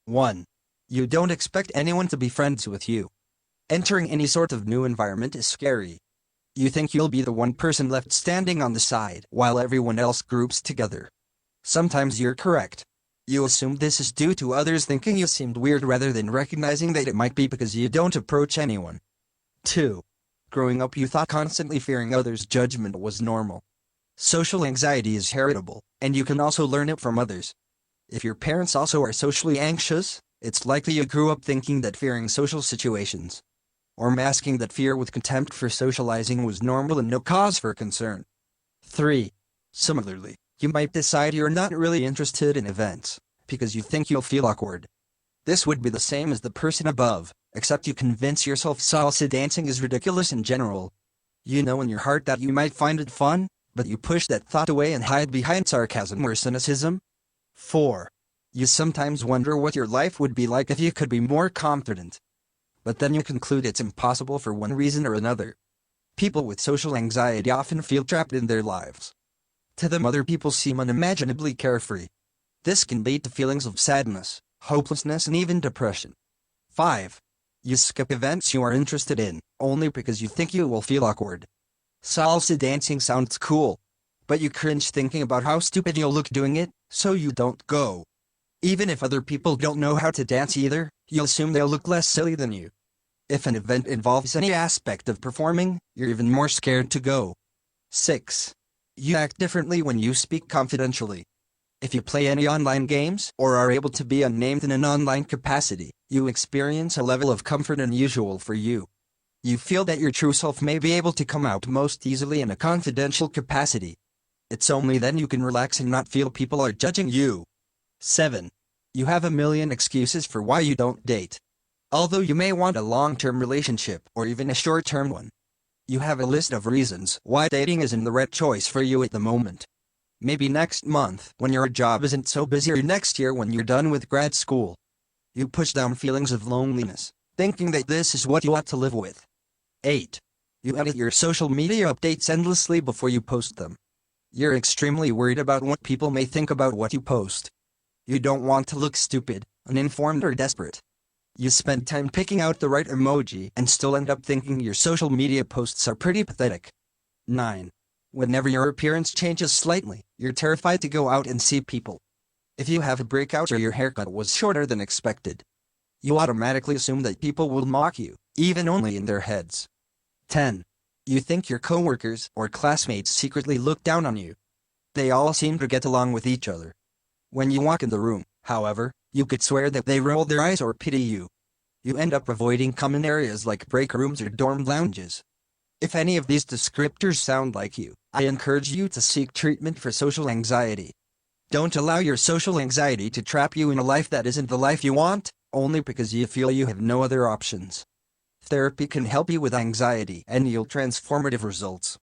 1. You don't expect anyone to be friends with you. Entering any sort of new environment is scary. You think you'll be the one person left standing on the side while everyone else groups together. Sometimes you're correct. You assume this is due to others thinking you seemed weird rather than recognizing that it might be because you don't approach anyone. 2. Growing up you thought constantly fearing others' judgment was normal. Social anxiety is heritable, and you can also learn it from others. If your parents also are socially anxious, it's likely you grew up thinking that fearing social situations, or masking that fear with contempt for socializing was normal and no cause for concern. 3. Similarly, you might decide you're not really interested in events, because you think you'll feel awkward. This would be the same as the person above, except you convince yourself salsa dancing is ridiculous in general. You know in your heart that you might find it fun, but you push that thought away and hide behind sarcasm or cynicism. 4. You sometimes wonder what your life would be like if you could be more confident. But then you conclude it's impossible for one reason or another. People with social anxiety often feel trapped in their lives. To them other people seem unimaginably carefree. This can lead to feelings of sadness, hopelessness and even depression. 5. You skip events you are interested in, only because you think you will feel awkward. Salsa dancing sounds cool, but you cringe thinking about how stupid you'll look doing it, so you don't go. Even if other people don't know how to dance either, you'll assume they'll look less silly than you. If an event involves any aspect of performing, you're even more scared to go. 6. You act differently when you speak confidentially. If you play any online games or are able to be unnamed in an online capacity, you experience a level of comfort unusual for you. You feel that your true self may be able to come out most easily in a confidential capacity. It's only then you can relax and not feel people are judging you. 7. You have a million excuses for why you don't date. Although you may want a long-term relationship or even a short-term one, you have a list of reasons why dating isn't the right choice for you at the moment. Maybe next month when your job isn't so busy, or next year when you're done with grad school. You push down feelings of loneliness, thinking that this is what you ought to live with. 8. You edit your social media updates endlessly before you post them. You're extremely worried about what people may think about what you post. You don't want to look stupid, uninformed or desperate. You spend time picking out the right emoji and still end up thinking your social media posts are pretty pathetic. 9. Whenever your appearance changes slightly, you're terrified to go out and see people. If you have a breakout or your haircut was shorter than expected, you automatically assume that people will mock you, even only in their heads. 10. You think your coworkers or classmates secretly look down on you. They all seem to get along with each other. When you walk in the room, however, you could swear that they roll their eyes or pity you. You end up avoiding common areas like break rooms or dorm lounges. If any of these descriptors sound like you, I encourage you to seek treatment for social anxiety. Don't allow your social anxiety to trap you in a life that isn't the life you want, only because you feel you have no other options. Therapy can help you with anxiety and yield transformative results.